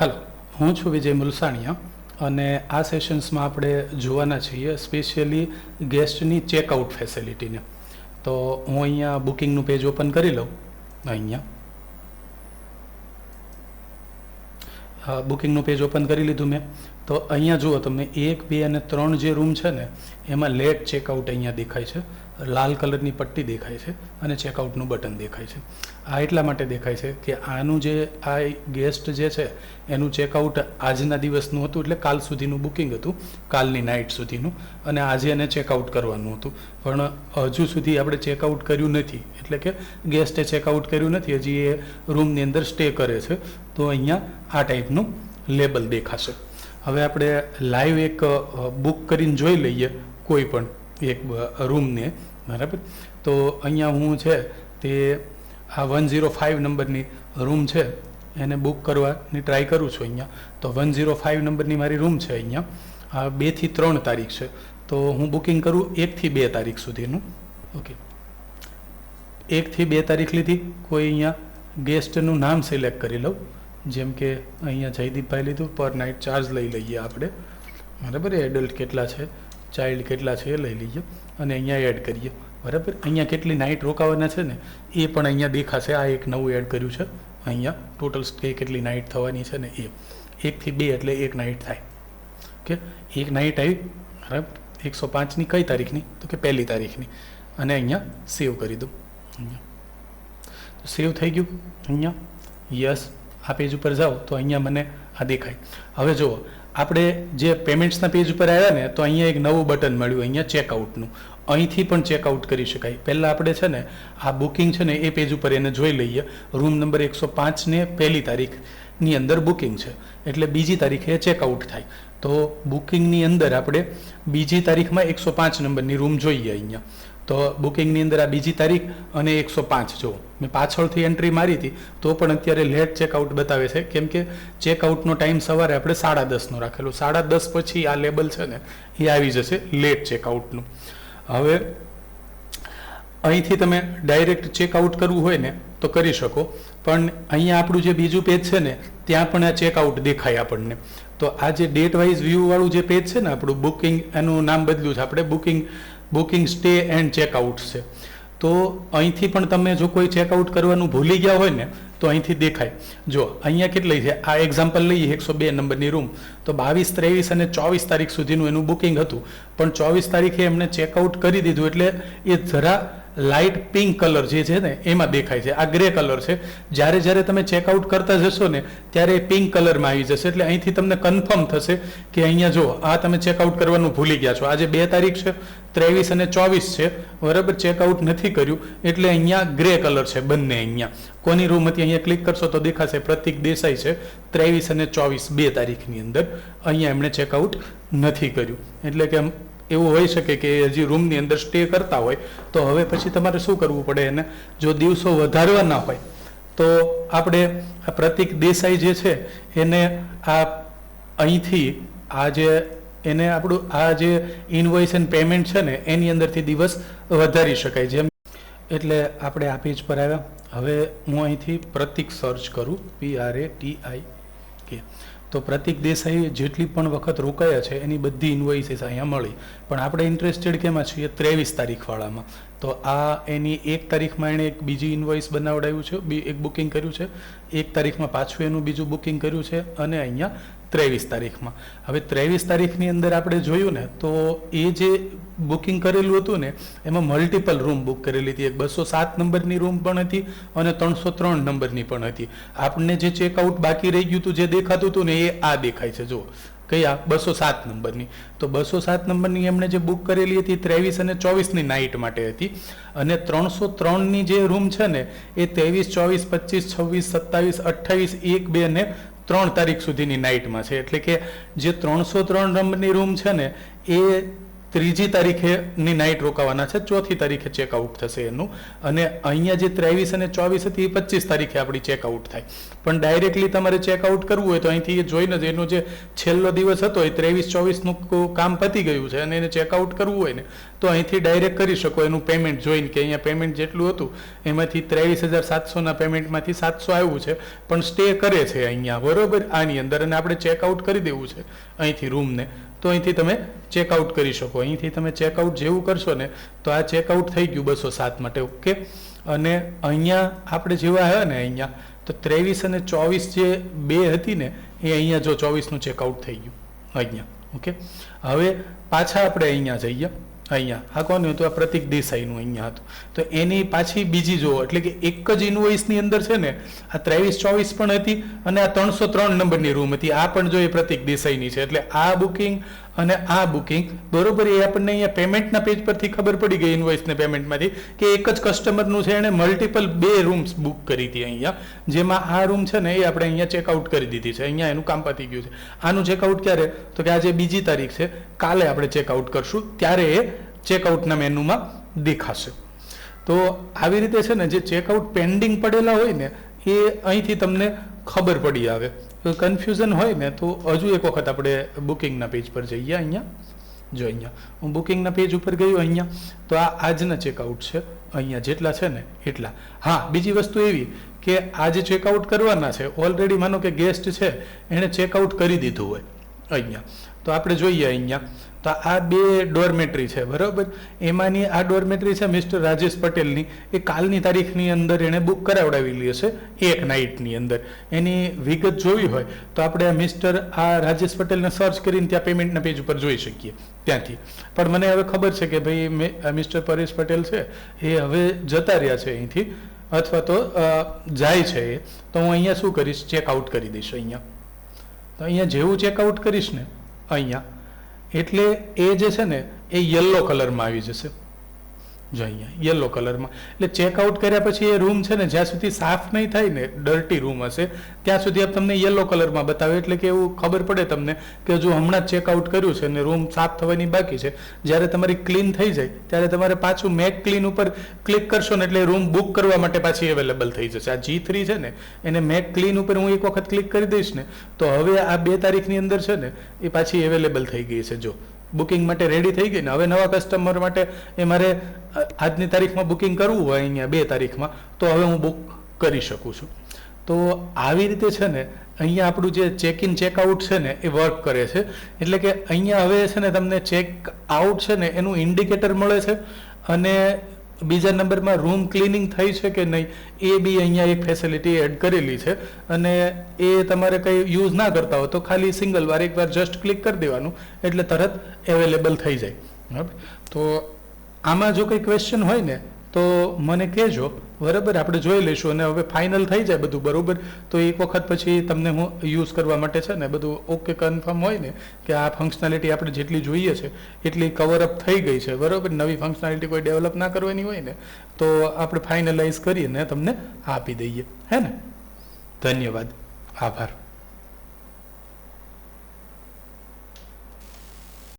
Hello, હું છું વિજય મુલસાણીયા અને આ સેશન્સમાં આપણે જોવાના છીએ સ્પેશિયલી ગેસ્ટની ચેકઆઉટ ફેસિલિટીને. તો હું અહીંયા બુકિંગનું પેજ ઓપન કરી લઉં. અહીંયા બુકિંગનું પેજ ઓપન કરી લીધું મેં. તો અહીંયા જુઓ તમને 1, 2 અને 3 જે રૂમ છે ને એમાં લેટ ચેકઆઉટ અહીંયા દેખાય છે. લાલ કલરની પટ્ટી દેખાય છે અને ચેકઆઉટનું બટન દેખાય છે. આ એટલા માટે દેખાય છે કે આનું જે આ ગેસ્ટ જે છે એનું ચેકઆઉટ આજના દિવસનું હતું, એટલે કાલ સુધીનું બુકિંગ હતું, કાલની નાઇટ સુધીનું, અને આજે એને ચેકઆઉટ કરવાનું હતું. પણ હજુ સુધી આપણે ચેકઆઉટ કર્યું નથી, એટલે કે ગેસ્ટે ચેકઆઉટ કર્યું નથી, હજી એ રૂમની અંદર સ્ટે કરે છે. તો અહીંયા આ ટાઈપનું લેબલ દેખાશે. હવે આપણે લાઈવ એક બુક કરીને જોઈ લઈએ કોઈ પણ એક રૂમને, બરાબર. તો અહીંયા હું છે તે આ 105 નંબરની રૂમ છે એને બુક કરવાની ટ્રાય કરું છું અહીંયા. તો 105 નંબરની મારી રૂમ છે અહીંયા. આ 2 થી 3 તારીખ છે. તો હું બુકિંગ કરું 1 થી 2 તારીખ સુધીનું. ઓકે, 1 થી 2 તારીખ લીધી. કોઈ અહીંયા ગેસ્ટનું નામ સિલેક્ટ કરી લઉં, જેમ કે અહીંયા જયદીપભાઈ લીધું. પર નાઇટ ચાર્જ લઈ લઈએ આપણે, બરાબર. એડલ્ટ કેટલા છે, ચાઇલ્ડ કેટલા છે એ લઈ લઈએ અને અહીંયા એડ કરીએ, બરાબર. અહીંયા કેટલી નાઇટ રોકાવાના છે ને એ પણ અહીંયા દેખાશે. આ એક નવું એડ કર્યું છે અહીંયા. ટોટલ સ્ટે કેટલી નાઇટ થવાની છે ને એ 1 થી 2 એટલે 1 નાઇટ થાય. ઓકે, 1 નાઇટ આવી, બરાબર. 105ની કઈ તારીખની? તો કે 1લી તારીખની. અને અહીંયા સેવ કરી દઉં. અહીંયા તો સેવ થઈ ગયું. અહીંયા યસ, આ પેજ ઉપર જાઓ તો અહીંયા મને આ દેખાય. હવે જુઓ, આપણે જે પેમેન્ટ્સના પેજ ઉપર આવ્યા ને તો અહીંયા એક નવું બટન મળ્યું, અહીંયા ચેકઆઉટનું. અહીંથી પણ ચેકઆઉટ કરી શકાય. પહેલાં આપણે છે ને આ બુકિંગ છે ને એ પેજ ઉપર એને જોઈ લઈએ. રૂમ નંબર 105 ને 1લી તારીખની અંદર બુકિંગ છે, એટલે 2જી તારીખે ચેકઆઉટ થાય. તો બુકિંગની અંદર આપણે 2જી તારીખમાં 105 નંબરની રૂમ જોઈએ અહીંયા. તો બુકિંગની અંદર આ 2જી તારીખ અને 105 જુઓ. મેં પાછળથી એન્ટ્રી મારી હતી તો પણ અત્યારે લેટ ચેકઆઉટ બતાવે છે, કેમ કે ચેકઆઉટનો ટાઈમ સવારે આપણે 10:30નો રાખેલો. 10:30 પછી આ લેબલ છે ને એ આવી જશે લેટ ચેકઆઉટનું. હવે અહીંથી તમે ડાયરેક્ટ ચેકઆઉટ કરવું હોય ને તો કરી શકો, પણ અહીંયા આપણું જે બીજું પેજ છે ને ત્યાં પણ આ ચેકઆઉટ દેખાય આપણને. તો આ જે ડેટ વાઇઝ વ્યૂવાળું જે પેજ છે ને આપણું બુકિંગ, એનું નામ બદલ્યું છે આપણે, બુકિંગ સ્ટે એન્ડ ચેકઆઉટ છે. તો અહીંથી પણ તમે જો કોઈ ચેકઆઉટ કરવાનું ભૂલી ગયા હોય ને તો અહીંથી દેખાય. જો અહીંયા કેટલી છે, આ એક્ઝામ્પલ લઈએ 102 નંબરની રૂમ. તો 22, 23 અને 24 તારીખ સુધીનું એનું બુકિંગ હતું, પણ 24 તારીખે એમને ચેકઆઉટ કરી દીધું, એટલે એ જરા લાઇટ પિંક કલર જે છે ને એમાં દેખાય છે. આ ગ્રે કલર છે. જ્યારે તમે ચેકઆઉટ કરતા જશો ને ત્યારે એ પિંક કલરમાં આવી જશે. એટલે અહીંથી તમને કન્ફર્મ થશે કે અહીંયા જો આ તમે ચેકઆઉટ કરવાનું ભૂલી ગયા છો. આજે 2 તારીખ છે, 23 અને 24 છે, બરાબર. ચેકઆઉટ નથી કર્યું એટલે અહીંયા ગ્રે કલર છે બંને. અહીંયા કોની રૂમ હતી અહીંયા ક્લિક કરશો તો દેખાશે પ્રતિક દેસાઈ છે. 23 અને 24 2 તારીખની અંદર અહીંયા એમણે ચેકઆઉટ નથી કર્યું. એટલે કે એવું હોઈ શકે કે હજી રૂમની અંદર સ્ટે કરતા હોય. તો હવે પછી તમારે શું કરવું પડે, એને જો દિવસો વધારવાના હોય તો આપણે આ પ્રતિક દેસાઈ જે છે એને આ અહીંથી આ જે એને આપણું આ જે ઇનવોઇસ એન્ડ પેમેન્ટ છે ને એની અંદરથી દિવસ વધારી શકાય. જેમ એટલે આપણે આ પેજ પર આવ્યા. હવે હું અહીંથી પ્રતિક સર્ચ કરું, PRATIK. તો પ્રતિક દેસાઈ જેટલી પણ વખત રોકાયા છે એની બધી ઇન્વોઇસીસ અહીંયા મળી. પણ આપણે ઇન્ટરેસ્ટેડ કેમાં છીએ? 23 તારીખવાળામાં. તો આ એની 1 તારીખમાં એણે એક બીજી ઇન્વોઇસ બનાવડાવ્યું છે, એક બુકિંગ કર્યું છે. 1 તારીખમાં પાછું એનું બીજું બુકિંગ કર્યું છે, અને અહીંયા 23 તારીખમાં. હવે 23 તારીખની અંદર આપણે જોયું ને તો એ જે બુકિંગ કરેલું હતું ને એમાં મલ્ટિપલ રૂમ બુક કરેલી હતી. એક 207 નંબરની રૂમ પણ હતી અને 303 નંબરની પણ હતી. આપણને જે ચેકઆઉટ બાકી રહી ગયું હતું, જે દેખાતું હતું ને એ આ દેખાય છે. જુઓ કયા 207 નંબરની. તો 207 નંબરની એમણે જે બુક કરેલી હતી 23 અને 24ની નાઇટ માટે હતી. અને 303ની જે રૂમ છે ને એ 23, 24, 25, 26, 27, 28, 1, 2 અને 3 તારીખ સુધીની નાઇટમાં છે. એટલે કે જે 303 નંબરની રૂમ છે ને એ ત્રીજી તારીખેની નાઇટ રોકાવાના છે, ચોથી તારીખે ચેકઆઉટ થશે એનું. અને અહીંયા જે 23 અને 24 હતી એ 25 તારીખે આપણી ચેકઆઉટ થાય. પણ ડાયરેક્ટલી તમારે ચેકઆઉટ કરવું હોય તો અહીંથી એ જોઈને જ એનો જે છેલ્લો દિવસ હતો એ 23-24નું કામ પતી ગયું છે અને એને ચેકઆઉટ કરવું હોય ને તો અહીંથી ડાયરેક્ટ કરી શકો એનું પેમેન્ટ જોઈને કે અહીંયા પેમેન્ટ જેટલું હતું એમાંથી 23,700ના પેમેન્ટમાંથી 700 આવ્યું છે પણ સ્ટે કરે છે અહીંયા, બરોબર, આની અંદર, અને આપણે ચેકઆઉટ કરી દેવું છે અહીંથી રૂમને, તો અહીંથી તમે ચેકઆઉટ કરી શકો. અહીંથી તમે ચેકઆઉટ જેવું કરશો ને તો આ ચેકઆઉટ થઈ ગયું 207 માટે, ઓકે. અને અહીંયા આપણે જેવા આવ્યા ને અહીંયા તો 23 અને 24 જે બે હતી ને એ અહીંયા જો 24નું ચેકઆઉટ થઈ ગયું અહીંયા, ઓકે. હવે પાછા આપણે અહીંયા જઈએ, અહીંયા આ કોનું હતું, આ પ્રતિક દેસાઈનું અહીંયા હતું, તો એની પાછી બીજી જુઓ, એટલે કે એક જ ઇનવોઇસની અંદર છે ને આ 23-24 પણ હતી અને આ 303 નંબરની રૂમ હતી, આ પણ જો એ પ્રતિક દેસાઈની છે. એટલે આ બુકિંગ અને આ બુકિંગ, બરોબર, એ આપણને અહીંયા પેમેન્ટના પેજ પરથી ખબર પડી ગઈ ઇનવોઇસને પેમેન્ટમાંથી કે એક જ કસ્ટમરનું છે, એણે મલ્ટિપલ 2 રૂમ્સ બુક કરી હતી અહીંયા, જેમાં આ રૂમ છે ને એ આપણે અહીંયા ચેકઆઉટ કરી દીધી છે, અહીંયા એનું કામ પતી ગયું છે. આનું ચેકઆઉટ ક્યારે, તો કે આજે બીજી તારીખ છે, કાલે આપણે ચેકઆઉટ કરશું ત્યારે એ ચેકઆઉટના મેનુમાં દેખાશે. તો આવી રીતે છે ને જે ચેકઆઉટ પેન્ડિંગ પડેલા હોય ને એ અહીંથી તમને ખબર પડી આવે. કન્ફ્યુઝન હોય ને તો હજુ એક વખત આપણે બુકિંગના પેજ પર જઈએ. અહીંયા જો, અહીંયા હું બુકિંગના પેજ ઉપર ગયો, અહીંયા તો આ આજના ચેકઆઉટ છે, અહીંયા જેટલા છે ને એટલા. હા, બીજી વસ્તુ એવી કે આ જે ચેકઆઉટ કરવાના છે ઓલરેડી માનો કે ગેસ્ટ છે એણે ચેકઆઉટ કરી દીધું હોય અહીંયા, તો આપણે જોઈએ અહીંયા તો આ 2 ડોરમેટરી છે, બરાબર. એમાંની આ ડોરમેટરી છે મિસ્ટર રાજેશ પટેલની, એ કાલની તારીખની અંદર એણે બુક કરાવડાવેલી હશે એક નાઇટની અંદર. એની વિગત જોવી હોય તો આપણે આ મિસ્ટર રાજેશ પટેલને સર્ચ કરીને ત્યાં પેમેન્ટના પેજ ઉપર જોઈ શકીએ ત્યાંથી. પણ મને હવે ખબર છે કે ભાઈ મિસ્ટર પરેશ પટેલ છે એ હવે જતા રહ્યા છે અહીંથી, અથવા તો જાય છે એ, તો હું અહીંયા શું કરીશ, ચેકઆઉટ કરી દઈશ અહીંયા. તો અહીંયા જેવું ચેકઆઉટ કરીશ ને અહીંયા એટલે એ જે છે ને એ યલો કલરમાં આવી જશે, જો અહીંયા યલો કલરમાં. એટલે ચેકઆઉટ કર્યા પછી એ રૂમ છે ને જ્યાં સુધી સાફ નહીં થાય ને, ડર્ટી રૂમ હશે ત્યાં સુધી તમને યલો કલરમાં બતાવે, એટલે કે એવું ખબર પડે તમને કે જો હમણાં જ ચેકઆઉટ કર્યું છે ને રૂમ સાફ થવાની બાકી છે. જ્યારે તમારી ક્લીન થઈ જાય ત્યારે તમારે પાછું મેક ક્લીન ઉપર ક્લિક કરશો ને એટલે રૂમ બુક કરવા માટે પાછી અવેલેબલ થઈ જશે. આ G3 છે ને એને મેક ક્લીન ઉપર હું એક વખત ક્લિક કરી દઈશ ને તો હવે આ 2 તારીખની અંદર છે ને એ પાછી અવેલેબલ થઈ ગઈ છે, જો બુકિંગ માટે રેડી થઈ ગઈ ને. હવે નવા કસ્ટમર માટે એ મારે આજની તારીખમાં બુકિંગ કરવું હોય અહીંયા 2 તારીખમાં તો હવે હું બુક કરી શકું છું. તો આવી રીતે છે ને અહીંયા આપણું જે ચેક ઇન ચેકઆઉટ છે ને એ વર્ક કરે છે. એટલે કે અહીંયા હવે છે ને તમને ચેક આઉટ છે ને એનું ઇન્ડિકેટર મળે છે, અને બીજા નંબરમાં રૂમ ક્લિનિંગ થઈ છે કે નહીં એ બી અહીંયા એક ફેસિલિટી એડ કરેલી છે. અને એ તમારે કંઈ યુઝ ના કરતા હો તો ખાલી સિંગલ વાર એકવાર જસ્ટ ક્લિક કરી દેવાનું એટલે તરત અવેલેબલ થઈ જાય, બરાબર. તો આમાં જો કંઈ ક્વેશ્ચન હોય ને તો મને કહેજો, બરાબર, આપણે જોઈ લઈશું. અને હવે ફાઇનલ થઈ જાય બધું, બરાબર, તો એક વખત પછી તમને હું યુઝ કરવા માટે છે ને બધું ઓકે કન્ફર્મ હોય ને કે આ ફંક્શનાલિટી આપણે જેટલી જોઈએ છે એટલી કવરઅપ થઈ ગઈ છે, બરાબર, નવી ફંક્શનાલિટી કોઈ ડેવલપ ના કરવાની હોય ને તો આપણે ફાઇનલાઇઝ કરીને તમને આપી દઈએ, હે ને. ધન્યવાદ, આભાર.